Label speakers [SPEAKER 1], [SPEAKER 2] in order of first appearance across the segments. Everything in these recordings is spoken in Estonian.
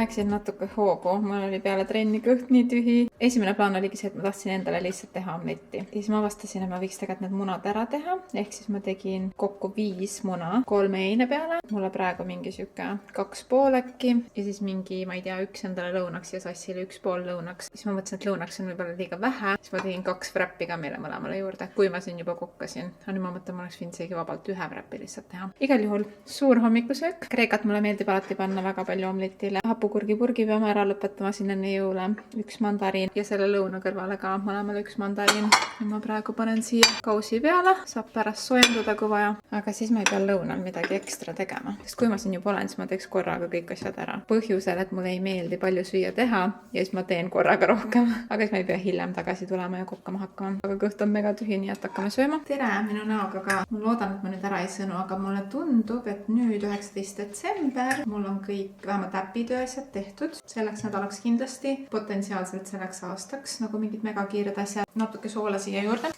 [SPEAKER 1] läksin natuke hoogu, mul oli peale trenni kõht nii tühi. Esimene plaan oligi see, et ma tahtsin endale lihtsalt teha omletti. Siis ma avastasin, et ma võiks tegelikult need munad ära teha. Ehk siis ma tegin kokku 5 muna 3 eine peale. Mulle praegu mingi siuke 2,5 äkki. Ja siis mingi, ma ei tea, 1 endale lõunaks ja Sassile 1,5 lõunaks. Siis ma mõtlesin, et lõunaks on võib-olla liiga vähe. Siis ma tegin 2 wrappi ka meile mõlemale juurde, kui ma siin juba kokkasin. Nüüd ma mõtlen, ma oleks võinud isegi vabalt 1 wrappi lihtsalt teha. Igal juhul suur hommikusöök. Kreekat mulle meeldib alati panna väga palju omletile. Hapukurgipurgi peame ära lõpetama siin enne jõule. 1 mandariin ja selle lõuna kõrvale ka mõlemale 1 mandariin. Ja ma praegu panen siia kausi peale. Saab pärast soojendada, kui vaja. Aga siis ma ei pea lõunal midagi ekstra tegema. Sest kui ma siin juba olen, siis ma teeks korraga kõik asjad ära. Põhjusel, et mulle ei meeldi palju süüa teha ja siis ma teen korraga rohkem. Aga siis ma ei pea hiljem tagasi tulema ja kokkama hakkama. Aga kõht on mega tühi, nii et hakkame sööma. Tere minu näoga ka. Ma loodan, et ma nüüd ära ei sõnu, aga mulle tundub, et nüüd 19. detsember mul on kõik vähemalt äpitöö asjad tehtud. Selleks nädalaks kindlasti, potentsiaalselt selleks aastaks, nagu mingid mega kiired asjad. Natuke soola siia juurde.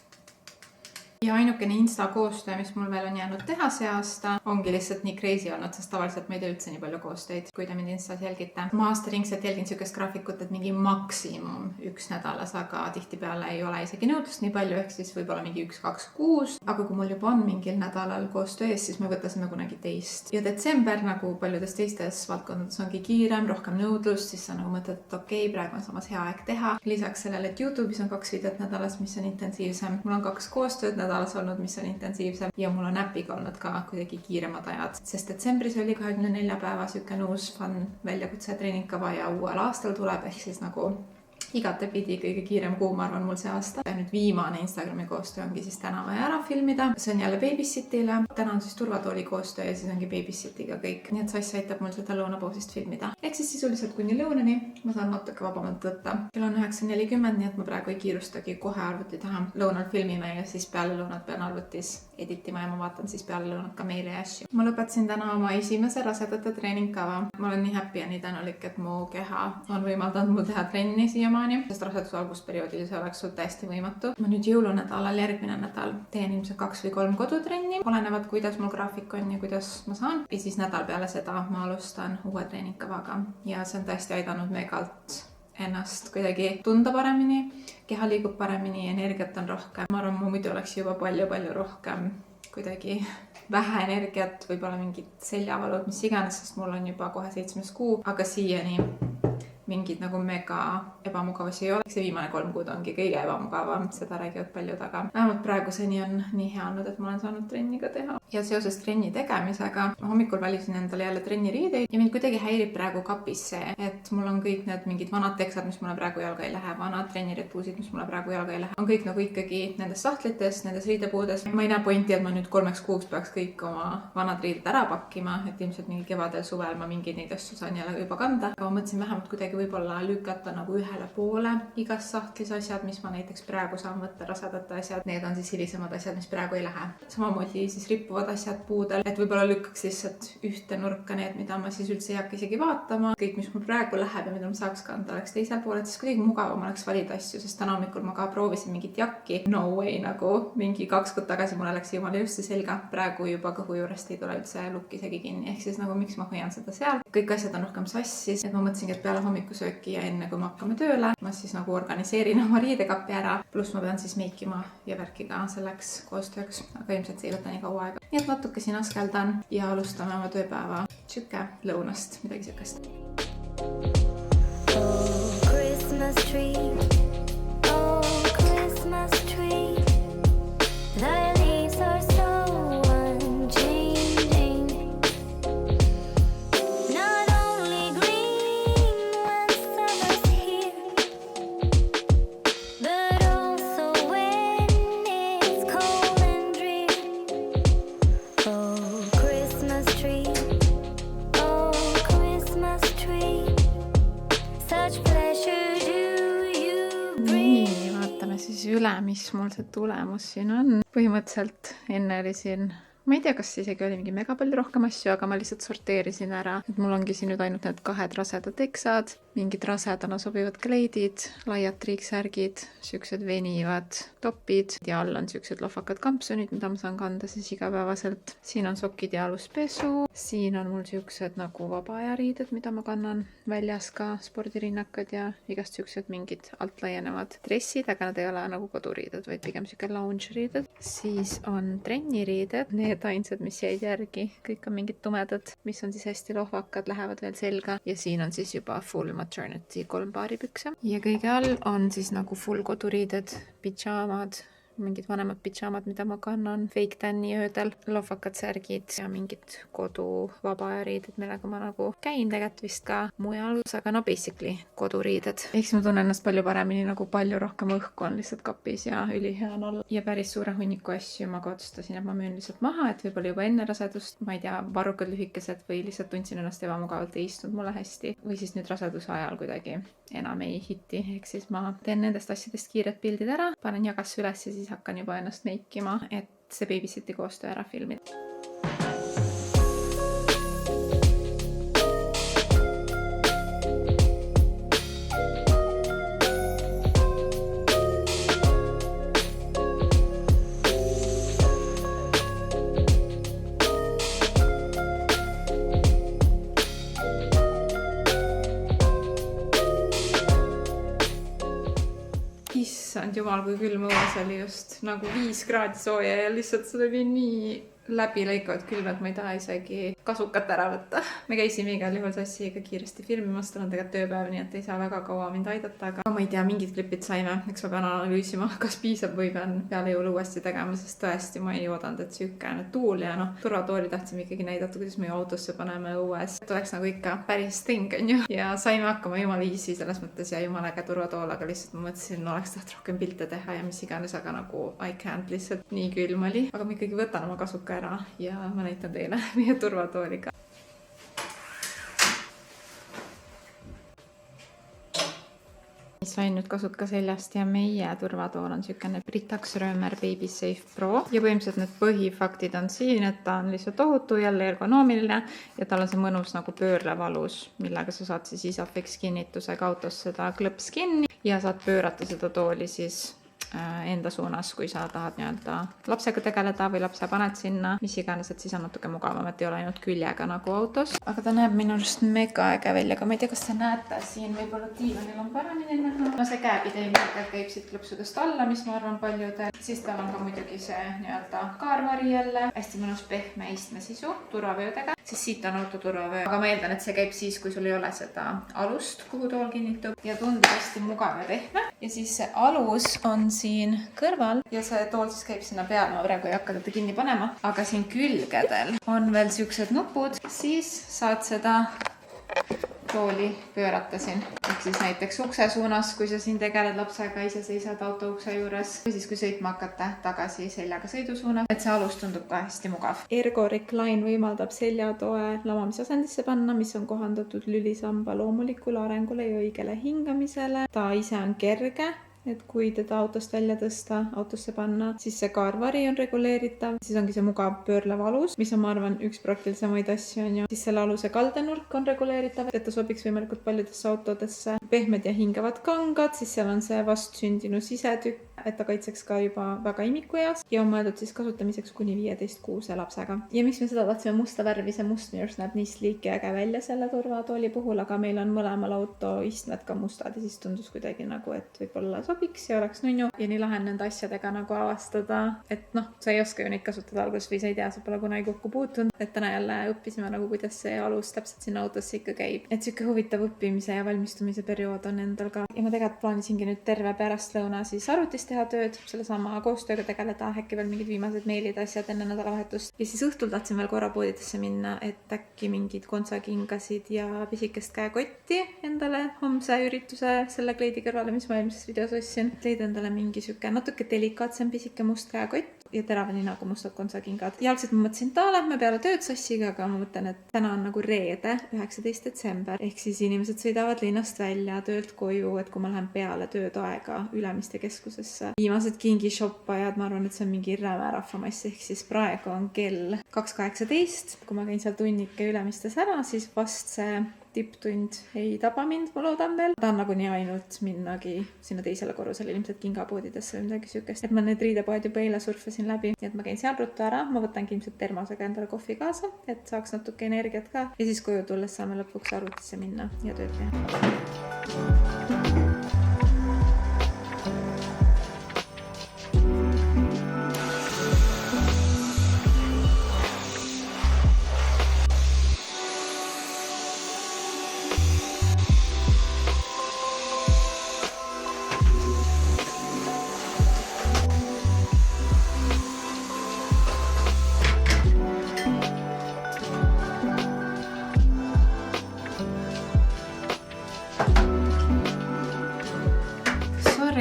[SPEAKER 1] Ja ainukene Insta koostöö, mis mul veel on jäänud teha see aasta, ongi lihtsalt nii crazy olnud, sest tavaliselt ma ei tee üldse nii palju koostöid, kui te mind Instas jälgite. Ma aastaringselt jälgin sükest graafikut, et mingi maksimum 1 nädalas, aga tihtipeale ei ole isegi nõudlust nii palju, ehk siis võib-olla mingi 1, 2, 6. Aga kui mul juba on mingil nädalal koostöö ees, siis ma võtasime kunagi teist. Ja detsember, nagu paljudes teistes valdkondades, ongi kiirem, rohkem nõudlust, siis sa nagu mõtled, et okei, praegu on samas hea aeg teha. Lisaks sellele, et YouTube'is on 2 videot nädalas, mis on intensiivsem. Mul on 2 koostööd nädalas olnud, mis on intensiivsem ja mul on äpiga olnud ka kuidagi kiiremad ajad, sest detsembris oli 24 päeva siuke uus fun väljakutse treeningkava ja uuel aastal tuleb, ehk siis nagu igatepidi kõige kiirem kuu, ma arvan, mul see aasta. Ja nüüd viimane Instagrami koostöö ongi siis täna vaja ära filmida. See on jälle Babysitile. Täna on siis turvatooli koostöö ja siis ongi Babysitiga kõik. Nii et Sass aitab mul seda lõunapausist filmida. Ehk siis sisuliselt kuni lõunani ma saan natuke vabamalt võtta. Kell on 9:40, nii et ma praegu ei kiirustagi kohe arvuti taha. Lõunal filmime ja siis peale lõunat pean arvutis editima ja ma vaatan siis peale lõunat ka meile ja asju. Ma lõpetasin täna oma esimese rasedate treeningkava. Ma olen nii happy ja nii tänulik, et mu keha on võimaldanud mul teha trenni siiamaani. Sest raseduse algusperioodil see oleks sul täiesti võimatu. Ma nüüd jõulunädalal, järgmine nädal teen ilmselt 2 või 3 kodutrenni. Olenevad, kuidas mul graafik on ja kuidas ma saan. Ja siis nädal peale seda ma alustan uue treeningkavaga. Ja see on tõesti aidanud megalt ennast kuidagi tunda paremini. Keha liigub paremini, energiat on rohkem. Ma arvan, mu muidu oleks juba palju rohkem kuidagi vähe energiat, võib-olla mingid seljavalud, mis iganes, sest mul on juba kohe 7. kuu. Aga siiani mingid nagu mega ebamugavusi ei ole. See viimane 3 kuud ongi kõige ebamugavam, seda räägivad paljud, aga vähemalt praeguseni on nii hea olnud, et ma olen saanud trenni ka teha. Ja seoses trenni tegemisega ma hommikul valisin endale jälle trenniriideid ja mind kuidagi häirib praegu kapis see, et mul on kõik need mingid vanad teksad, mis mulle praegu jalga ei lähe, vanad trenniretuusid, mis mulle praegu jalga ei lähe, on kõik nagu ikkagi nendes sahtlites, nendes riidepuudes. Ma ei näe pointi, et ma nüüd 3 kuuks peaks kõik oma vanad riided ära pakkima, et ilmselt mingi kevadel, suvel ma mingeid neid asju saan jälle juba kanda. Aga ma mõtlesin vähemalt kuidagi võib-olla lükata nagu ühele poole igas sahtlis asjad, mis ma näiteks praegu saan võtta, rasedate asjad. Need on siis hilisemad asjad, mis praegu ei lähe. Samamoodi siis rippuvad asjad puudel, et võib-olla lükkaks lihtsalt ühte nurka need, mida ma siis üldse ei hakka isegi vaatama. Kõik, mis mul praegu läheb ja mida ma saaks kanda, oleks teisel pool, et siis kuidagi mugavam oleks valida asju, sest täna hommikul ma ka proovisin mingit jakki. No way, nagu mingi 2 kuud tagasi mulle läks jumala just see selga. Praegu juba kõhu juurest ei tule üldse lukk isegi kinni, ehk siis nagu miks ma hoian seda seal. Kõik asjad on rohkem sassis, et ma mõtlesingi, et peale hommikusööki ja enne kui me hakkame tööle, ma siis nagu organiseerin oma riidekapi ära, pluss ma pean siis meikima ja värkiga selleks koostööks, aga ilmselt see ei võta nii kaua aega. Nii et natuke siin askeldan ja alustame oma tööpäeva siuke lõunast, midagi siukest. Oh, Christmas tree. Oh, Christmas tree. The leaves are so üle, mis mul see tulemus siin on. Põhimõtteliselt enne oli siin ma ei tea, kas isegi oli mingi mega palju rohkem asju, aga ma lihtsalt sorteerisin ära, et mul ongi siin nüüd ainult need 2 rasedad teksad, mingid rasedana sobivad kleidid, laiad triiksärgid, siuksed venivad topid ja all on siuksed lohvakad kampsunid, mida ma saan kanda siis igapäevaselt. Siin on sokid ja aluspesu, siin on mul siuksed nagu vaba aja riided, mida ma kannan väljas ka, spordirinnakad ja igast siuksed mingid alt laienevad dressid, aga nad ei ole nagu koduriided, vaid pigem siuke lounge riided. Siis on trenniriided, need ainsad, mis jäid järgi, kõik on mingid tumedad, mis on siis hästi lohvakad, lähevad veel selga ja siin on siis juba full maternity 3 paari pükse ja kõige all on siis nagu full koduriided, pidžaamad, mingid vanemad pidžaamad, mida ma kannan fake tan'i öödel, lohvakad särgid ja mingid kodu vaba aja riided, millega ma nagu käin tegelikult vist ka mujal, aga no basically koduriided. Eks ma tunnen ennast palju paremini, nagu palju rohkem õhku on lihtsalt kapis ja ülihea on olla. Ja päris suure hunniku asju ma ka otsustasin, et ma müün lihtsalt maha, et võib-olla juba enne rasedust, ma ei tea, varrukad lühikesed või lihtsalt tundsin ennast ebamugavalt, ei istunud mulle hästi. Või siis nüüd raseduse ajal kuidagi enam ei hitti, ehk siis ma teen nendest asjadest kiired pildid ära, panen jagasse üles ja siis hakkan juba ennast meikima, et see Babysiti koostöö ära filmida. Issand jumal, kui külm õues oli just nagu 5 kraadi sooja ja lihtsalt see oli nii läbilõikavad külm, et ma ei taha isegi kasukat ära võtta. Me käisime igal juhul Sassiga kiiresti filmimas, tal on tegelikult tööpäev, nii et ei saa väga kaua mind aidata, aga ma ei tea, mingid klipid saime, eks ma pean analüüsima, kas piisab või pean peale jõulu uuesti tegema, sest tõesti ma ei oodanud, et siukene tuul ja noh, turvatooli tahtsime ikkagi näidata, kuidas me autosse paneme õues, et oleks nagu ikka päris thing, on ju. Ja saime hakkama jumala easy selles mõttes ja jumala äge turvatool, aga lihtsalt ma mõtlesin, oleks taht rohkem pilte teha ja mis iganes, aga nagu I can't, lihtsalt nii külm oli, aga ma ikkagi võtan oma kasuka ära ja ma näitan teile meie turvatooliga. Sain nüüd kasuka seljast ja meie turvatool on siukene Britax Römer Baby Safe Pro ja põhimõtteliselt need põhifaktid on siin, et ta on lihtsalt ohutu, jälle ergonoomiline ja tal on see mõnus nagu pöörlev alus, millega sa saad siis Isofix kinnitusega autos seda klõps kinni ja saad pöörata seda tooli siis enda suunas, kui sa tahad nii-öelda lapsega tegeleda või lapse paned sinna, mis iganes, et siis on natuke mugavam, et ei ole ainult küljega nagu autos. Aga ta näeb minu arust mega äge välja, aga ma ei tea, kas te näete siin, võib-olla diivanil on paremini näha. No see käepidee käib siit klõpsudest alla, mis ma arvan paljudel. Siis tal on ka muidugi see nii-öelda kaarvari jälle, hästi mõnus pehme istmesisu turvavöödega, siis siit on autoturvavöö, aga ma eeldan, et see käib siis, kui sul ei ole seda alust, kuhu tool kinnitub ja tundub hästi mugav ja pehme. Ja siis see alus on siin kõrval ja see tool siis käib sinna peale, ma praegu ei hakka teda kinni panema, aga siin külgedel on veel siuksed nupud, siis saad seda tooli pöörata siin. Ehk siis näiteks ukse suunas, kui sa siin tegeled lapsega, ise seisad auto ukse juures või siis kui sõitma hakata tagasi seljaga sõidusuuna, et see alus tundub ka hästi mugav. Ergo Recline võimaldab seljatoe lamamisasendisse panna, mis on kohandatud lülisamba loomulikule arengule ja õigele hingamisele. Ta ise on kerge, et kui teda autost välja tõsta, autosse panna, siis see kaarvari on reguleeritav, siis ongi see mugav pöörlev alus, mis on, ma arvan, üks praktilisemaid asju on ju. Siis selle aluse kaldenurk on reguleeritav, et ta sobiks võimalikult paljudesse autodesse. Pehmed ja hingavad kangad, siis seal on see vastsündinu sisetükk, et ta kaitseks ka juba väga imikueas ja on mõeldud siis kasutamiseks kuni 15-kuuse lapsega. Ja miks me seda tahtsime musta värvi, see must minu arust näeb nii sleek ja äge välja selle turvatooli puhul, aga meil on mõlemal auto istmed ka mustad ja siis tundus kuidagi nagu, et võib-olla sobiks ja oleks nunnu ja nii lahe nende asjadega nagu avastada, et noh, sa ei oska ju neid kasutada alguses või sa ei tea, sa pole kunagi kokku puutunud, et täna jälle õppisime nagu, kuidas see alus täpselt sinna autosse ikka käib. Et siuke huvitav õppimise ja valmistumise periood on endal ka. Ja ma tegelikult plaanisingi nüüd terve pärastlõuna siis arvutis teha tööd, sellesama koostööga tegeleda, äkki veel mingid viimased meilid, asjad enne nädalavahetust. Ja siis õhtul tahtsin veel korra poodidesse minna, et äkki mingid kontsakingasid ja pisikest käekotti endale homse ürituse selle kleidi kõrvale, mis ma eelmises videos ostsin. Leida endale mingi siuke natuke delikaatsem pisike must käekott ja terava ninaga mustad kontsakingad. Ja algselt ma mõtlesin, et lähme peale tööd Sassiga, aga ma mõtlen, et täna on nagu reede, 19. detsember, ehk siis inimesed sõidavad linnast välja töölt koju, et kui ma lähen peale tööd aega Ülemiste keskusesse viimased kingishoppajad, ma arvan, et see on mingi räme rahvamass, ehk siis praegu on kell 2:18. Kui ma käin seal tunnike Ülemistes ära, siis vast see tipptund ei taba mind, ma loodan veel. Ta on nagunii ainult minnagi sinna teisele korrusele, ilmselt kingapoodidesse või midagi sükest. Et ma need riidepoed juba eile surfasin läbi, nii et ma käin seal ruttu ära, ma võtangi ilmselt termosega endale kohvi kaasa, et saaks natuke energiat ka. Ja siis koju tulles saame lõpuks arvutisse minna ja tööd teha.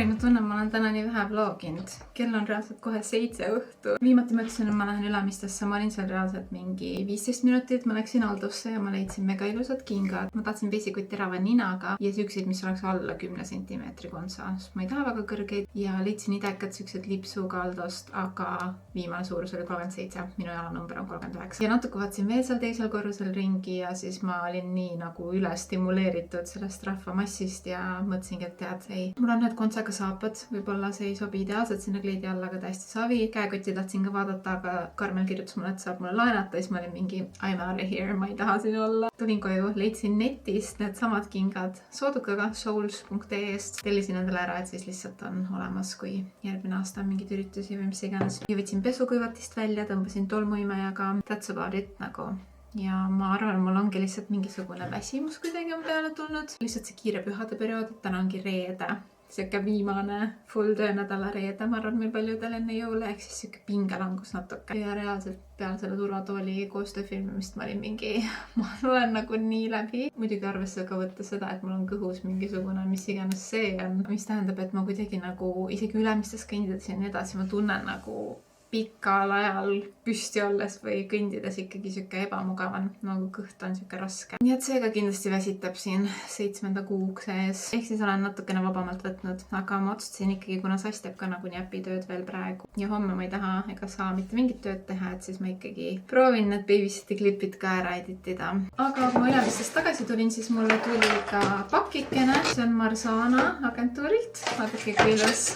[SPEAKER 1] Ma tunnen, ma olen täna nii vähe vloginud. Kell on reaalselt kohe 7 õhtu. Viimati ma ütlesin, et ma lähen Ülemistesse. Ma olin seal reaalselt mingi 15 minutit. Ma läksin Aldosse ja ma leidsin mega ilusad kingad. Ma tahtsin basic'uid terava ninaga ja sükseid, mis oleks alla 10 cm kontsa. Ma ei taha väga kõrgeid ja leidsin idekad süksed lipsuga Aldost, aga viimane suurus oli 37. Minu jalanumber on 39. Ja natuke vaatasin veel seal teisel korrusel ringi ja siis ma olin nii nagu üle stimuleeritud sellest rahvamassist ja mõtlesingi, et tead, ei, mul on need kontsaga saapad, võib-olla see ei sobi ideaalselt sinna kleidi alla, aga täiesti savi. Käekotti tahtsin ka vaadata, aga Karmel kirjutas mulle, et saab mulle laenata, siis ma olin mingi I'm out of here, ma ei taha siin olla. Tulin koju, leidsin netist need samad kingad soodukaga souls.ee-st. Tellisin endale ära, et siis lihtsalt on olemas, kui järgmine aasta on mingid üritusi või mis iganes. Ja võtsin pesukõivatist välja, tõmbasin tolmuimejaga. That's about it nagu. Ja ma arvan, mul ongi lihtsalt mingisugune väsimus kuidagi on peale tulnud. Lihtsalt see kiire pühade periood, et täna ongi reede. Siuke viimane full töönädala reede, ma arvan, meil paljudel enne jõule, ehk siis siuke pingelangus natuke. Ja reaalselt peale selle turvatooli koostööfilmimist ma olin mingi, ma olen nagu nii läbi. Muidugi arvesse ka võtta seda, et mul on kõhus mingisugune, mis iganes see on. Mis tähendab, et ma kuidagi nagu isegi Ülemistes kõndides ja nii edasi, ma tunnen nagu pikal ajal püsti olles või kõndides ikkagi siuke ebamugav, nagu kõht on siuke raske. Nii et seega kindlasti väsitab siin 7. kuu sees. Ehk siis olen natukene vabamalt võtnud, aga ma otsustasin ikkagi, kuna Sass teeb ka nagu näpitööd veel praegu ja homme ma ei taha ega saa mitte mingit tööd teha, et siis ma ikkagi proovin need babysiti klipid ka ära editida. Aga kui ma Ülemistest tagasi tulin, siis mulle tuli ka pakikene. See on Marzana agentuurilt. Vaadake, kui ilus.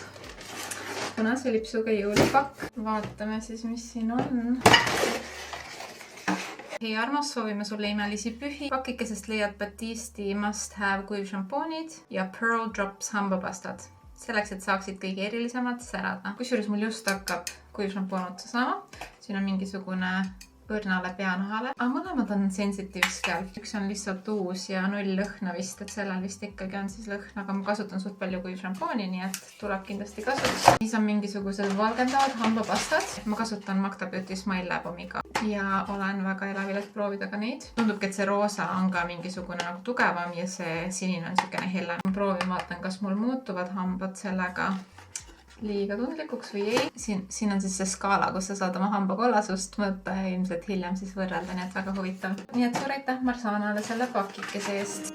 [SPEAKER 1] Kuna see lipsuga jõulipakk. Vaatame siis, mis siin on. Hei armas, soovime sulle imelisi pühi. Pakikesest leiad Batisti must have kuivšampoonid ja Pearl Drops hambapastad. Selleks, et saaksid kõige erilisemad särada. Kusjuures mul just hakkab kuivšampoon otsa saama. Siin on mingisugune õrnale peanahale. Aga mõlemad on sensitive scalp. Üks on lihtsalt uus ja 0 lõhna vist, et sellel vist ikkagi on siis lõhn, aga ma kasutan suht palju kuivšampooni, nii et tuleb kindlasti kasuks. Siis on mingisugused valgendavad hambapastad. Ma kasutan Magda Beauty Smile Lab Omiga ja olen väga elavil, et proovida ka neid. Tundubki, et see roosa on ka mingisugune nagu tugevam ja see sinine on siukene helle. Ma proovin, vaatan, kas mul muutuvad hambad sellega liiga tundlikuks või ei. Siin on siis see skaala, kus sa saad oma hambakollasust mõõta ja ilmselt hiljem siis võrrelda, nii et väga huvitav. Nii et suur aitäh Marzanale selle pakikese eest.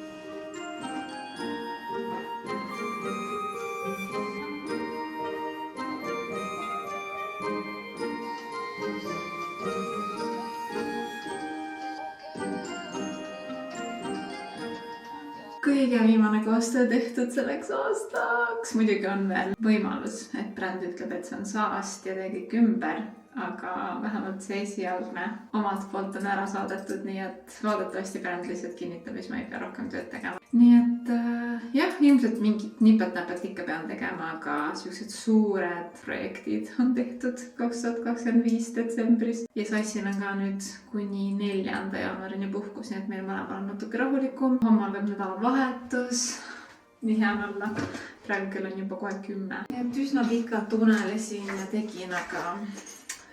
[SPEAKER 1] Kõige viimane koostöö tehtud selleks aastaks. Muidugi on veel võimalus, et bränd ütleb, et see on saast ja tee kõik ümber, aga vähemalt see esialgne omalt poolt on ära saadetud, nii et loodetavasti bränd lihtsalt kinnitab, siis ma ei pea rohkem tööd tegema. Nii et jah, ilmselt mingit nipet-näpet ikka pean tegema, aga sellised suured projektid on tehtud 2025 detsembris. Ja Sassil on ka nüüd kuni 4. jaanuarini puhkus, nii et meil mõlemal on natuke rahulikum. Homme on veel nädalavahetus. Nii hea on olla. Praegu kell on juba kohe 10. Et üsna pikalt unelesin ja tegin, aga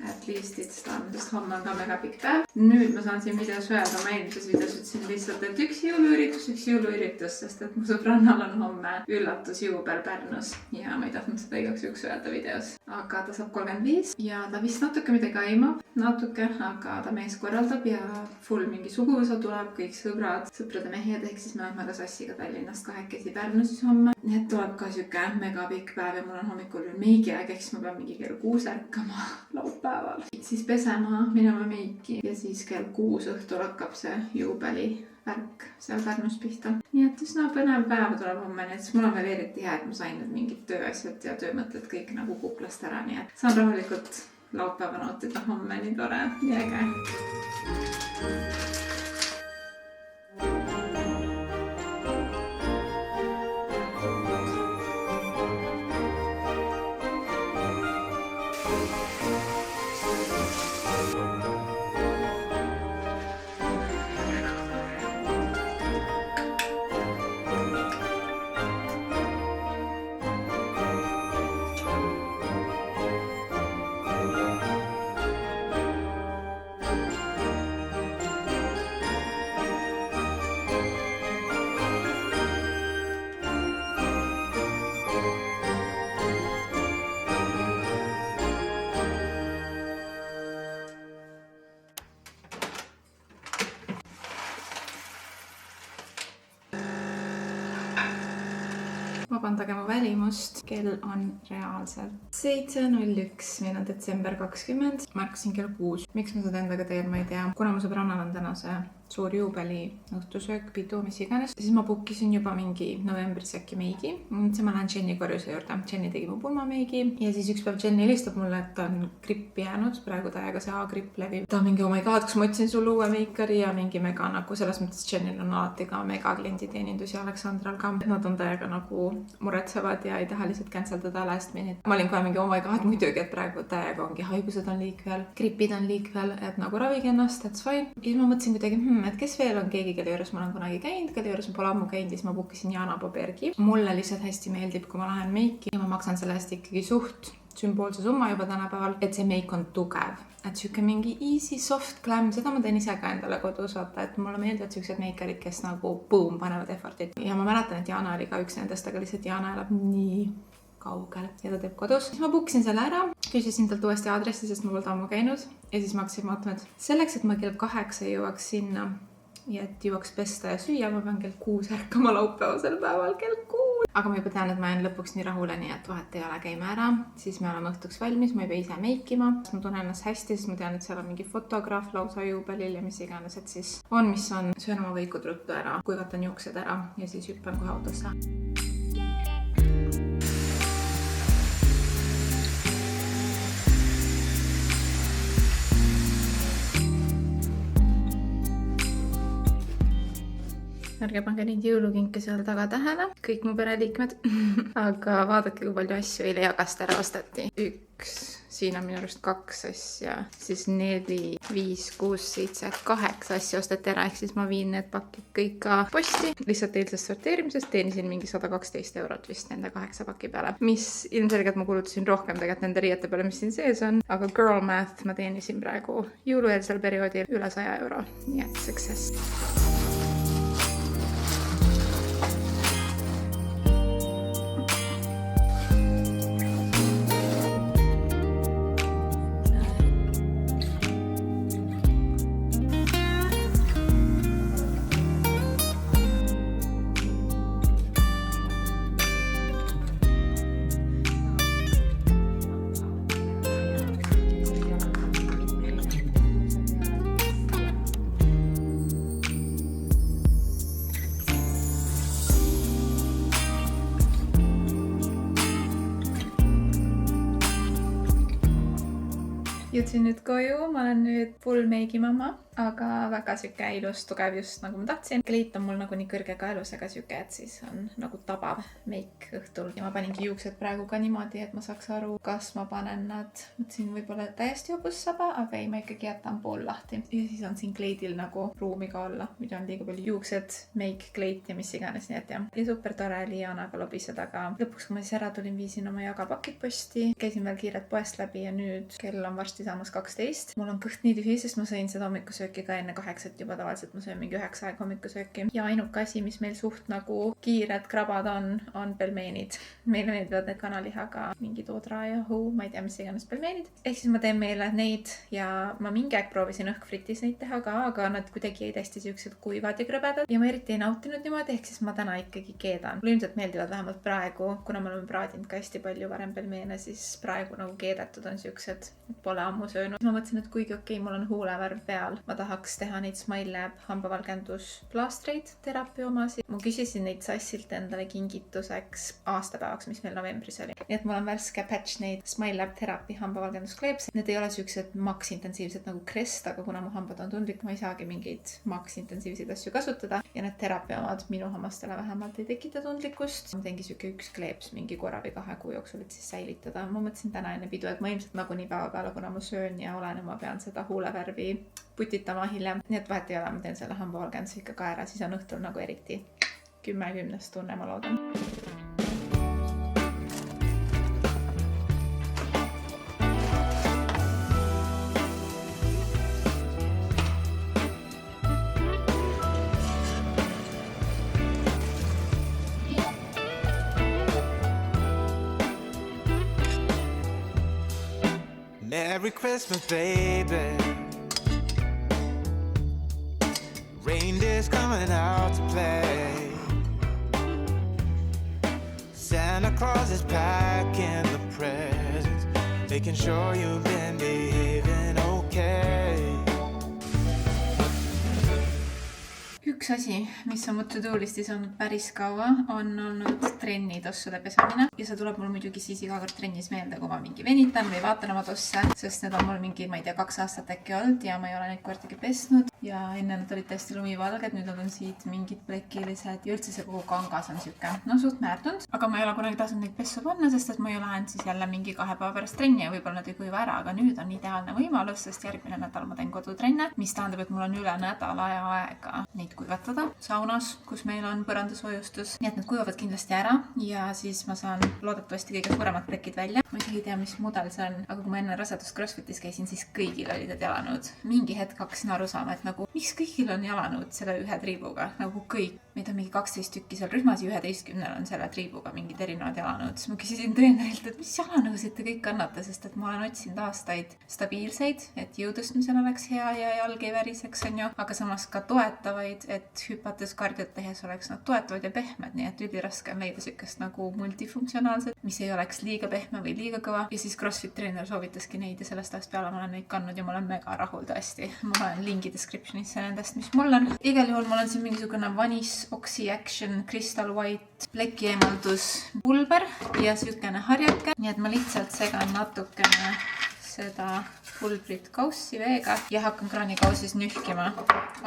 [SPEAKER 1] at least it's done, sest homme on ka mega pikk päev. Nüüd ma saan siin videos öelda, ma eelmises videos ütlesin lihtsalt, et üks jõuluüritus, sest et mu sõbrannal on homme üllatusjuubel Pärnus ja ma ei tahtnud seda igaks juhuks öelda videos. Aga ta saab 35 ja ta vist natuke midagi aimab, aga ta mees korraldab ja full mingi suguvõsa tuleb, kõik sõbrad, sõprade mehed, ehk siis me lähme ka Sassiga Tallinnast kahekesi Pärnu siis homme. nii et tuleb ka siuke mega pikk päev ja mul on hommikul veel meigi aeg, ehk siis ma pean mingi kell 6 ärkama laupäeval. Siis pesema, minema meiki ja siis kell 6 õhtul hakkab see juubeli värk seal Pärnus pihta. Nii et üsna põnev päev tuleb homme, nii et mul on veel eriti hea, et ma sain nüüd mingid tööasjad ja töömõtted kõik nagu kuklast ära, nii et saan rahulikult laupäeva nautida homme, nii tore, nii äge. Vabandage mu välimust, kell on reaalselt 7:01, meil on detsember 20. Märkasin kell 6. Miks ma seda endaga teen, ma ei tea. Kuna mu sõbrannal on täna see suur juubeli õhtusöök, pidu, mis iganes, siis ma bookisin juba mingi novembris äkki meigi. Siis ma lähen Jenny korjuse juurde. Jenny tegi mu pulmameigi ja siis üks päev Jenny helistab mulle, et ta on grippi jäänud. Praegu täiega see A-gripp levib. Ta on mingi, oh my god, kas ma otsin sulle uue meikari ja mingi mega nagu selles mõttes, Jennyl on alati ka mega klienditeenindus ja Aleksandral ka. Nad on täiega nagu muretsevad ja ei taha lihtsalt canceldada last minute. Ma olin kohe mingi, oh my god, muidugi, et praegu täiega ongi haigused on liikvel, gripid on liikvel, et nagu ravige ennast, that's fine. Ja ma mõtlesin kuidagi, et kes veel on keegi, kelle juures ma olen kunagi käinud, kelle juures ma pole ammu käinud, siis ma bookisin Jana Pobergi. Mulle lihtsalt hästi meeldib, kui ma lähen meiki ja ma maksan selle eest ikkagi suht sümboolse summa juba tänapäeval, et see meik on tugev. Et siuke mingi easy, soft glam, seda ma teen ise ka endale kodus, vaata, et mulle meeldivad siuksed meikarid, kes nagu boom, panevad effortit. Ja ma mäletan, et Jana oli ka üks nendest, aga lihtsalt Jana elab nii kaugel ja ta teeb kodus. Siis ma booksin selle ära, küsisin talt uuesti aadressi, sest ma polnud ammu käinud ja siis ma hakkasin vaatama, et selleks, et ma kell 8 jõuaks sinna ja et jõuaks pesta ja süüa, ma pean kell 6 ärkama laupäevasel päeval kell 6. Aga ma juba tean, et ma jään lõpuks nii rahule, nii et vahet ei ole, käime ära. Siis me oleme õhtuks valmis, ma ei pea ise meikima. Ma tunnen ennast hästi, sest ma tean, et seal on mingi fotograaf lausa juubelil ja mis iganes, et siis on, mis on. Söön oma võikud ruttu ära, kuivatan juuksed ära ja siis hüppan kohe autosse. Ärge pange neid jõulukinke seal taga tähele, kõik mu pereliikmed. Aga vaadake, kui palju asju eile jagast ära osteti. 1, siin on minu arust 2 asja, siis 4, 5, 6, 7, 8 asja osteti ära, ehk siis ma viin need pakid kõik ka posti. Lihtsalt eilsest sorteerimisest teenisin mingi 112 € vist nende 8 paki peale, mis ilmselgelt ma kulutasin rohkem tegelikult nende riiete peale, mis siin sees on. Aga girl math ma teenisin praegu jõulueelsel perioodil üle 100 €, nii et success. Jõudsin nüüd koju, ma olen nüüd full meigi mamma, aga väga siuke ilus, tugev just nagu ma tahtsin. Kleit on mul nagu nii kõrge kaelusega siuke, et siis on nagu tabav meik õhtul. Ja ma paningi juuksed praegu ka niimoodi, et ma saaks aru, kas ma panen nad, mõtlesin võib-olla täiesti hobussaba, aga ei, ma ikkagi jätan pool lahti. Ja siis on siin kleidil nagu ruumi ka olla, mida on liiga palju juuksed, meik, kleit ja mis iganes, nii et jah. Ja super tore oli Janaga lobiseda ka. Lõpuks, kui ma siis ära tulin, viisin oma jagapakid posti. Käisin veel kiiret poest läbi ja nüüd kell on varsti saamas 12. Mul on kõht nii tühi, sest ma sõin seda hommikuse hommikusööki ka enne 8 juba, tavaliselt ma söön mingi 9 aega hommikusööki. Ja ainuke asi, mis meil suht nagu kiired krabad on pelmeenid. Meile meeldivad need kanalihaga mingi toodra ja huu, ma ei tea, mis iganes pelmeenid. Ehk siis ma teen meile neid ja ma mingi aeg proovisin õhkfritis neid teha ka, aga nad kuidagi jäid hästi siuksed kuivad ja krõbedad ja ma eriti ei nautinud niimoodi, ehk siis ma täna ikkagi keedan. Mulle ilmselt meeldivad vähemalt praegu, kuna me oleme praadinud ka hästi palju varem pelmeene, siis praegu nagu keedetud on siuksed, et pole ammu söönud. Ma mõtlesin, et kuigi okei, mul on huulevärv peal, ma tahaks teha neid Smile Lab hambavalgendusplaastreid, teraapia omasid. Ma küsisin neid Sassilt endale kingituseks aastapäevaks, mis meil novembris oli. Nii et mul on värske patch neid Smile Lab teraapia hambavalgenduskleeps. Need ei ole siuksed maksintensiivsed nagu Crest, aga kuna mu hambad on tundlik, ma ei saagi mingeid maksintensiivseid asju kasutada ja need teraapia omad minu hammastele vähemalt ei tekita tundlikkust. Ma teengi siuke üks kleeps mingi korra või 2 kuu jooksul, et siis säilitada. Ma mõtlesin täna enne pidu, et ma ilmselt nagunii päeva peale, kuna ma söön ja olen ja ma pean seda huulevärvi putitama hiljem. Nii et vahet ei ole, ma teen selle hambavalgenduse ikka ka ära, siis on õhtul nagu eriti 10-10 tunne, ma loodan.
[SPEAKER 2] Merry Christmas, baby. Reindeer's coming out to play. Santa Claus is packing the presents, making sure you've been behaving okay.
[SPEAKER 1] Üks asi, mis on mu to-do listis olnud päris kaua, on olnud trenni tossude pesamine. Ja see tuleb mul muidugi siis iga kord trennis meelde, kui ma mingi venitan või vaatan oma tosse, sest need on mul mingi, ma ei tea, 2 aastat äkki olnud ja ma ei ole neid kordagi pesnud. Ja enne nad olid täiesti lumivalged, nüüd nad on siit mingid plekilised ja üldse see kogu kangas on siuke, no suht määrdunud. Aga ma ei ole kunagi tahtnud neid pessu panna, sest et ma ei ole läinud siis jälle mingi 2 päeva pärast trenni ja võib-olla nad ei kuiva ära, aga nüüd on ideaalne võimalus, sest järgmine nädal ma teen kodutrenne, mis tähendab, et mul on üle nädala aega neid kuivatada saunas, kus meil on põrandasoojustus. Nii et need kuivavad kindlasti ära ja siis ma saan loodetavasti kõige suuremad plekid välja. Ma isegi ei tea, mis mudel see on, aga kui ma enne rasedust CrossFitis käisin, siis kõigil olid need jalanõud. Mingi hetk hakkasin aru saama, et nagu, miks kõigil on jalanõud selle ühe triibuga, nagu kõik. Meid on mingi 12 tükki seal rühmas ja 11 on selle triibuga mingid erinevad jalanõud. Siis ma küsisin treenerilt, et mis jalanõusid te kõik kannate, sest et ma olen otsinud aastaid stabiilseid, et jõutõstmisel oleks hea ja jalg ei väriseks, on ju, aga samas ka toetavaid, et hüpates kardiot tehes oleks nad toetavad ja pehmed, nii et üliraske on leida sükest nagu multifunktsionaalset, mis ei oleks liiga pehme või liiga kõva. Ja siis CrossFit treener soovitaski neid ja sellest ajast peale ma olen neid kandnud ja ma olen mega rahul tõesti. Ma olen lingi descriptionisse nendest, mis mul on. Igal juhul mul on siin mingisugune Vanis Oxy Action Crystal White pleki eemaldus pulber ja siukene harjake. Nii et ma lihtsalt segan natukene seda pulbrit kaussi veega ja hakkan kraanikausis nühkima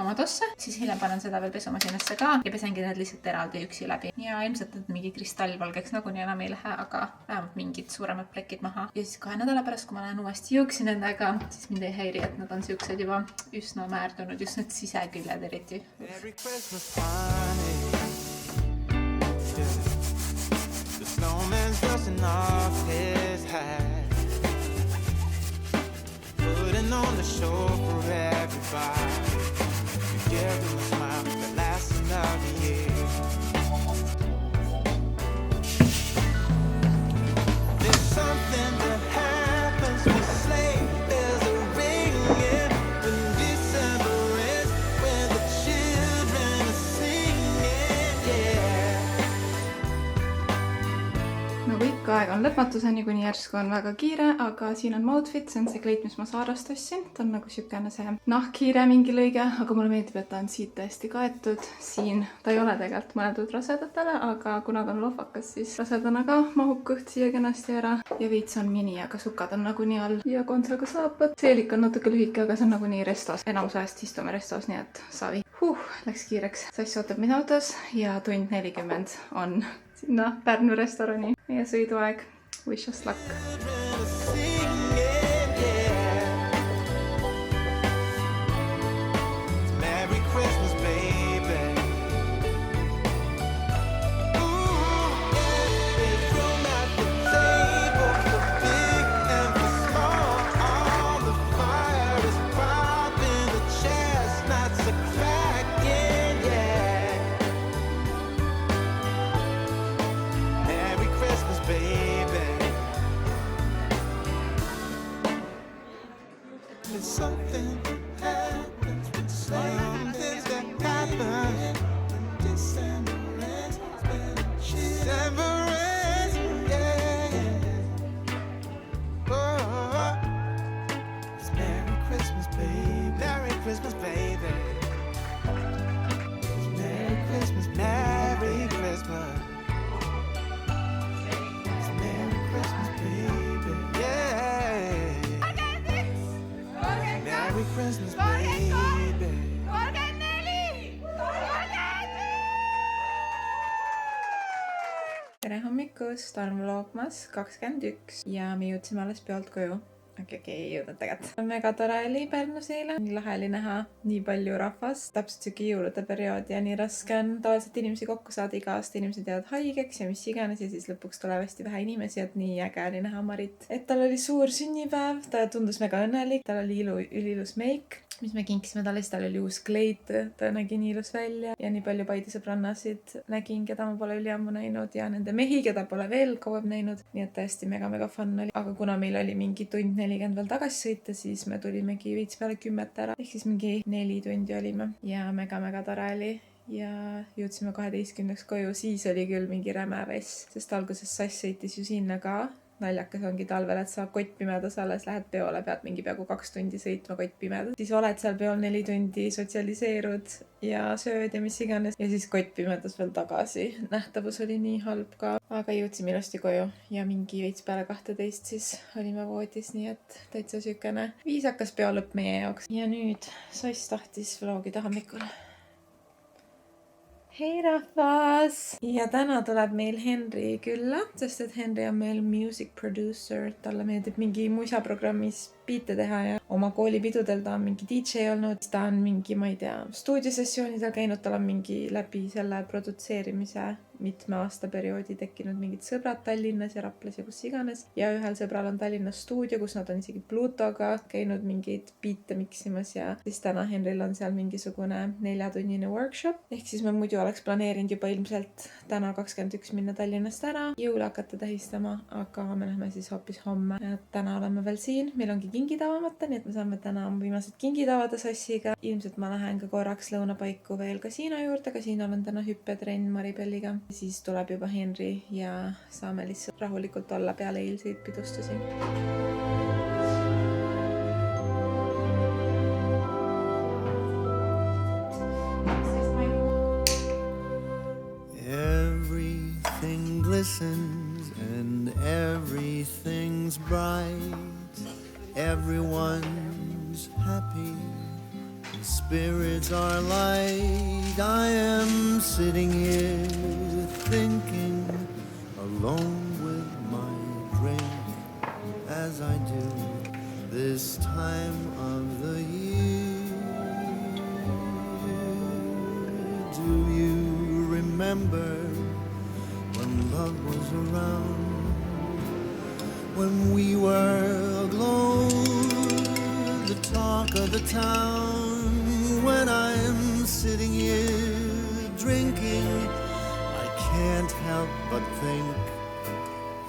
[SPEAKER 1] oma tosse. Siis hiljem panen seda veel pesumasinasse ka ja pesengi need lihtsalt eraldi üksi läbi. Ja ilmselt need mingi kristallvalgeks nagunii enam ei lähe, aga vähemalt mingid suuremad plekid maha. Ja siis 2 nädala pärast, kui ma lähen uuesti jõuksin nendega, siis mind ei häiri, et nad on siuksed juba üsna määrdunud, just need siseküljed eriti.
[SPEAKER 2] Merry Christmas, honey. The snowman's dusting off his hat, putting on the show for everybody. You give them a smile that lasts another year. There's something that happens when sleigh bells are ringing, when December ends, when the children are singing, yeah.
[SPEAKER 1] Nagu ikka, aeg on lõpmatuseni, kuni järsku on väga kiire, aga siin on Moutfit, see on see kleit, mis ma Saarast ostsin. Ta on nagu siukene see nahkhiire mingi lõige, aga mulle meeldib, et ta on siit täiesti kaetud. Siin ta ei ole tegelikult mõeldud rasedatele, aga kuna ta on lohvakas, siis rasedana ka mahub kõht siia kenasti ära. Ja veits on mini, aga sukad on nagunii all ja kontsaga saapad. Seelik on natuke lühike, aga see on nagunii restos. Enamus ajast istume restos, nii et savi. Läks kiireks. Sass ootab mind autos ja tund 40 on sinna Pärnu restorani. Meie sõiduaeg. Wish us luck.
[SPEAKER 2] Merry Christmas, baby. Ooh, there's room at the table for big and for small. All the fire is popping, the chair something that happens when something that happens when December ends, when December ends, yeah. Oh, it's Merry Christmas, baby. Merry Christmas, baby. It's Merry Christmas, Merry Christmas. It's Merry Christmas, baby. Yeah. Merry Christmas, baby.
[SPEAKER 1] Tere hommikust, on vlogmas 21 ja me jõudsime alles peolt koju. Okei, ei jõudnud tegelikult. Mega tore oli Pärnus eile. Nii lahe oli näha nii palju rahvast. Täpselt siuke jõulude periood ja nii raske on tavaliselt inimesi kokku saada. Iga aasta inimesed jäävad haigeks ja mis iganes ja siis lõpuks tuleb hästi vähe inimesi, et nii äge oli näha Marit. Et tal oli suur sünnipäev, ta tundus väga õnnelik, tal oli ülilus meik, mis me kinkisime talle, siis tal oli uus kleit, ta nägi nii ilus välja ja nii palju Paide sõbrannasid nägin, keda ma pole üliammu näinud ja nende mehi, keda pole veel kauem näinud. Nii et tõesti mega fun oli. Aga kuna meil oli mingi tund 40 veel tagasi sõita, siis me tulimegi veits peale 10 ära. Ehk siis mingi 4 tundi olime ja mega tore oli. Ja jõudsime 12 koju, siis oli küll mingi räme vess, sest alguses Sass sõitis ju sinna ka. Naljakas ongi talvel, et sa kottpimedas alles lähed peole, pead mingi peaaegu 2 tundi sõitma kottpimedas. Siis oled seal peol 4 tundi, sotsialiseerud ja sööd ja mis iganes. Ja siis kottpimedas veel tagasi. Nähtavus oli nii halb ka. Aga jõudsime ilusti koju ja mingi veits peale 12 siis olime voodis, nii et täitsa sükene viisakas peolõpp meie jaoks. Ja nüüd Sass tahtis vlogida hommikul. Hei rahvas! Ja täna tuleb meil Henri külla, sest et Henri on meil music producer. Talle meeldib mingi muisaprogrammis biite teha ja oma koolipidudel ta on mingi DJ olnud. Ta on mingi, ma ei tea, stuudiosessioonidel käinud, tal on mingi läbi selle produtseerimise mitme aasta perioodi tekkinud mingid sõbrad Tallinnas ja Raplas ja kus iganes. Ja ühel sõbral on Tallinnas stuudio, kus nad on isegi Plutoga käinud mingeid biite miksimas ja siis täna Henril on seal mingisugune 4-tunnine workshop. Ehk siis me muidu oleks planeerinud juba ilmselt täna 21 minna Tallinnast ära, jõule hakata tähistama, aga me lähme siis hoopis homme. Ja täna oleme veel siin, meil ongi kingid avamata, nii et me saame täna viimased kingid avada Sassiga. Ilmselt ma lähen ka korraks lõunapaiku veel kasiino juurde, kasiinol on täna hüppetrenn Maribelliga. Siis tuleb juba Henri ja saame lihtsalt rahulikult olla peale eilseid pidustusi.
[SPEAKER 2] Everything glistens and everything's bright. Everyone's happy, spirits are light. I am sitting here thinking alone with my drink, as I do this time of the year. Do you remember when love was around? When we were aglow, the talk of the town. When I'm sitting here drinking, I can't help but think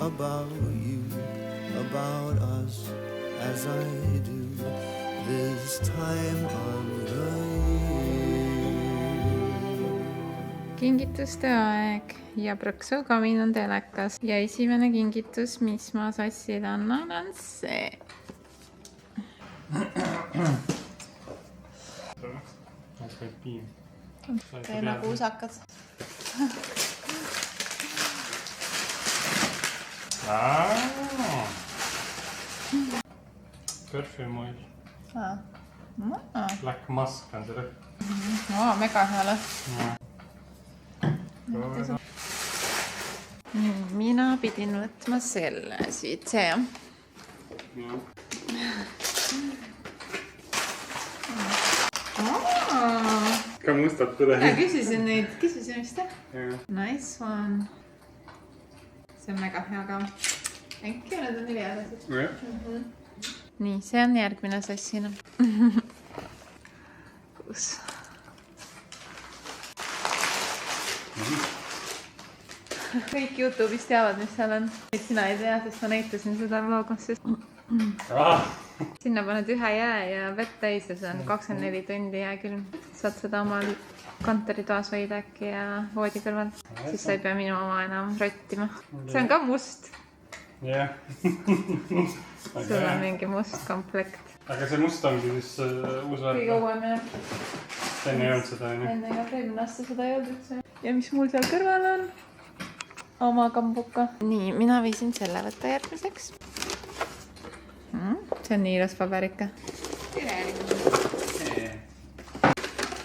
[SPEAKER 2] about you, about us, as I do this time of the year.
[SPEAKER 1] Kingituste aeg ja prõksukamin on telekas. Ja esimene kingitus, mis ma Sassile annan, on see. Tee nagu usakad.
[SPEAKER 3] Perfume oil.
[SPEAKER 1] No.
[SPEAKER 3] Black Musk on see lõpp.
[SPEAKER 1] Mega hea lõpp. Mina pidin võtma selle siit, see jah.
[SPEAKER 3] Ka mustad kuidagi.
[SPEAKER 1] Ja küsisin vist jah. Nice one. See on mega hea ka. Thank you, need on üliäärased. Nii, see on järgmine Sassina. Kus? Kõik YouTube'is teavad, mis seal on. Sina ei tea, sest ma näitasin seda vlogmas. Sinna paned ühe jää ja vett täis ja see on 24 tundi jääkülm. Saad seda omal kontoritoas hoida äkki ja voodi kõrval. Siis sa ei pea minu oma enam rottima. See on ka must.
[SPEAKER 3] jah.
[SPEAKER 1] Sul on mingi must komplekt.
[SPEAKER 3] aga see must ongi siis uus värk.
[SPEAKER 1] Kõige uuem jah.
[SPEAKER 3] enne ei olnud seda, onju.
[SPEAKER 1] Enne ka eelmine aasta seda ei olnud üldse. Ja mis mul seal kõrval on? Oma kambuka. Nii, mina viisin selle võtta järgmiseks. See on nii ilus paberika.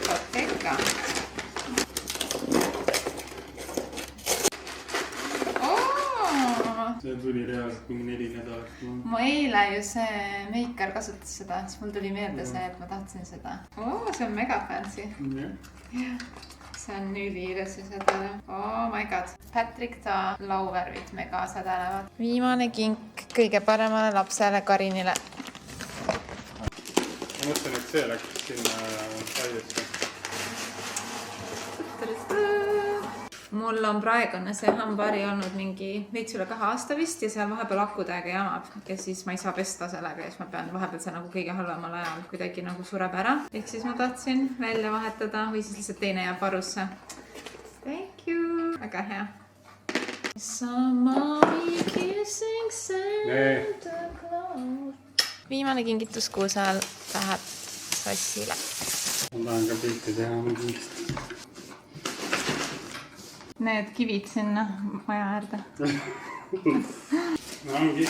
[SPEAKER 1] Koteka.
[SPEAKER 3] see tuli reaalselt mingi 4 nädalat.
[SPEAKER 1] Mu eile ju see meiker kasutas seda, siis mul tuli meelde see, et ma tahtsin seda. See on mega fancy. See on üliilus ja sädelev. Oh my god. Patrick Ta lauvärvid mega sädelevad. Viimane kink kõige paremale lapsele Karinile.
[SPEAKER 3] ma mõtlen, et see läks sinna täiesti. Mul on praegune see hambari olnud mingi veits üle 2 aasta vist ja seal vahepeal akudega jamab ja siis ma ei saa pesta sellega ja siis ma pean vahepeal see nagu kõige halvemal ajal kuidagi nagu sureb ära. Ehk siis ma tahtsin välja vahetada või siis lihtsalt teine jääb varusse. Thank you. Väga hea. Somebody kissing Santa Claus. Viimane kingitus kuuse ajal läheb Sassile. ma tahan ka pilti teha mingist.
[SPEAKER 1] Need kivid sinna maja äärde.
[SPEAKER 3] no ongi.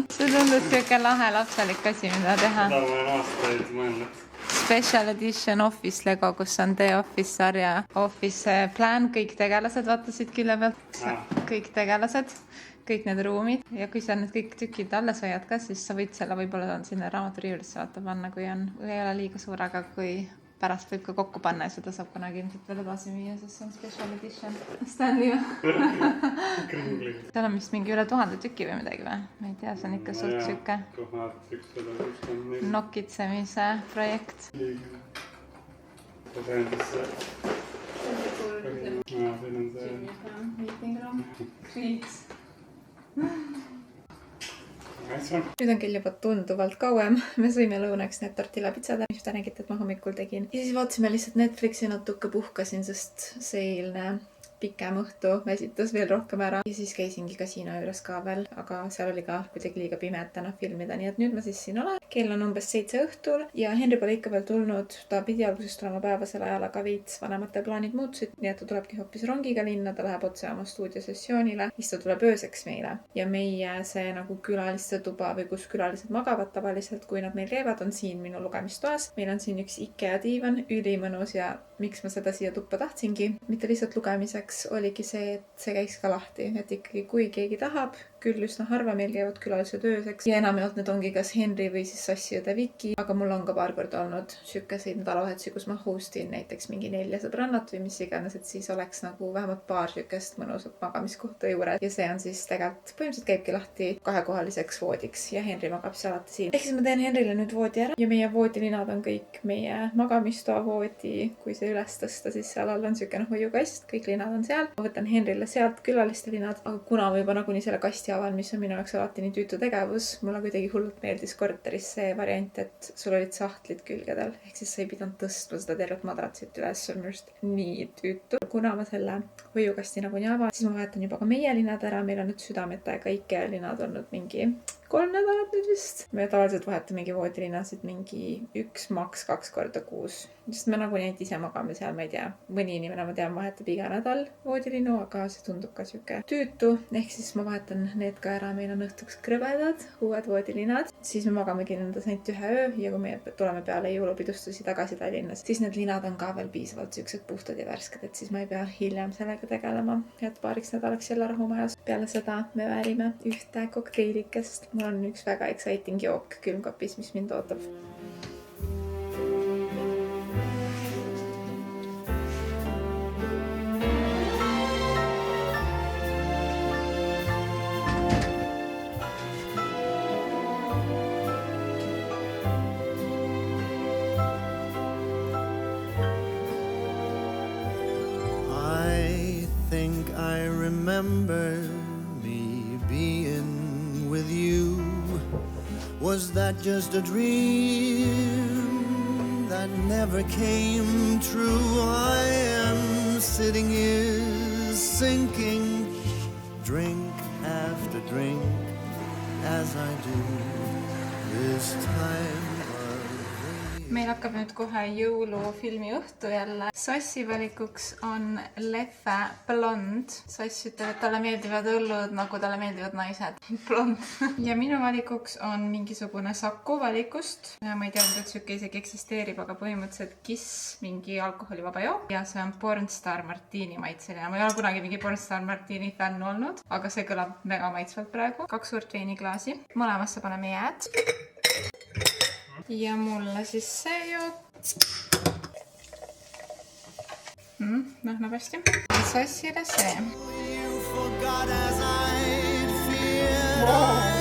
[SPEAKER 1] See tundub siuke lahe lapselik asi, mida teha.
[SPEAKER 3] seda ma olen aastaid mõelnud.
[SPEAKER 1] Special edition Office Lego, kus on The Office sarja Office Plan, kõik tegelased vaatasid külje pealt. Kõik tegelased, kõik need ruumid ja kui sa need kõik tükid alles hoiad ka, siis sa võid selle võib-olla sinna raamaturiiulisse vaata panna, kui ei ole liiga suur, aga kui pärast võib ka kokku panna ja seda saab kunagi ilmselt veel edasi müüa, sest see on special edition. Stanley või? Seal on vist mingi üle 1000 tüki või midagi või? Ma ei tea, see on ikka suht süke
[SPEAKER 3] 1164.
[SPEAKER 1] nokitsemise projekt.
[SPEAKER 3] ja see on siis see. siin on see.
[SPEAKER 1] Meeting room. Kriits.
[SPEAKER 3] asja.
[SPEAKER 1] Nüüd on küll juba tunduvalt kauem. Me sõime lõunaks need tortillapitsad, mis te nägite, et ma hommikul tegin. Ja siis vaatasime lihtsalt Netflixi natuke puhkasin, sest see eilne pikem õhtu väsitas veel rohkem ära. Ja siis käisingi kasiino juures ka veel, aga seal oli ka kuidagi liiga pime, et täna filmida. Nii et nüüd ma siis siin olen. Kell on umbes 7 õhtul ja Henri pole ikka veel tulnud. Ta pidi alguses tulema päevasel ajal, aga veits vanematel plaanid muutusid. Nii et ta tulebki hoopis rongiga linna, ta läheb otse oma stuudiosessioonile. Siis ta tuleb ööseks meile. Ja meie see nagu külaliste tuba või kus külalised magavad tavaliselt, kui nad meil käivad, on siin minu lugemistoas. Meil on siin üks IKEA diivan, ülimõnus ja miks ma seda siia tuppa tahtsingi. Mitte lihtsalt lugemiseks oligi see, et see käiks ka lahti. Et ikkagi kui keegi tahab, küll üsna harva meil käivad külalised ööseks. Ja enamjaolt need ongi kas Henri või siis Sassi ja Viki. Aga mul on ka paar korda olnud sükeseid nädalavahetusi, kus ma hostin näiteks mingi 4 sõbrannat või mis iganes, et siis oleks nagu vähemalt paar sükest mõnusat magamiskohta juures. Ja see on siis tegelikult põhimõtteliselt käibki lahti 2-kohaliseks voodiks ja Henri magab siis alati siin. Ehk siis ma teen Henrile nüüd voodi ära ja meie voodilinad on kõik meie magamistoa voodi. Kui see üles tõsta, siis seal all on sükene hoiukast. Kõik linad on seal. Ma võtan Henrile sealt külaliste linad, aga kuna ma juba nagunii selle kasti avan, mis on minu jaoks alati nii tüütu tegevus, mulle kuidagi hullult meeldis korteris see variant, et sul olid sahtlid külgedel, ehk siis sa ei pidanud tõstma seda tervet madratsit üles, see on minu arust nii tüütu. Kuna ma selle hoiukasti nagunii avan, siis ma vahetan juba ka meie linad ära, meil on nüüd südametega IKEA linad olnud mingi 3 nädalat nüüd vist. Me tavaliselt vahetamegi voodilinasid mingi 1, maks 2 korda kuus. Sest me nagunii ainult ise magame seal, ma ei tea. Mõni inimene, ma tean, vahetab iga nädal voodilinu, aga see tundub ka siuke tüütu. Ehk siis ma vahetan need ka ära. Meil on õhtuks krõbedad, uued voodilinad. Siis me magamegi nendes ainult 1 öö ja kui me tuleme peale jõulupidustusi tagasi Tallinnas, siis need linad on ka veel piisavalt siuksed puhtad ja värsked, et siis ma ei pea hiljem sellega tegelema. Et paariks nädalaks jälle rahumajas. Peale seda me väärime ühte kokteilikest. Mul on üks väga exciting jook külmkapis, mis mind ootab.
[SPEAKER 2] I think I remember me being with you Was that just a dream that never came true? I am sitting here sinking, drink after drink, as I do this time of the
[SPEAKER 3] meil hakkab nüüd kohe jõulufilmi õhtu jälle. Sassi valikuks on Leffe Blond. Sass ütleb, et talle meeldivad õllud, nagu talle meeldivad naised. Blond. Ja minu valikuks on mingisugune Saku valikust. Ma ei teadnud, et süke isegi eksisteerib, aga põhimõtteliselt Kiss, mingi alkoholivaba jook. Ja see on Pornstar Martini maitseline. Ma ei ole kunagi mingi Pornstar Martini fänn olnud, aga see kõlab mega maitsvalt praegu. 2 suurt veiniklaasi. Mõlemasse paneme jääd. Ja mulle siis see jook. Näeb hästi. Sassile see.
[SPEAKER 2] You forgot as I'd feared.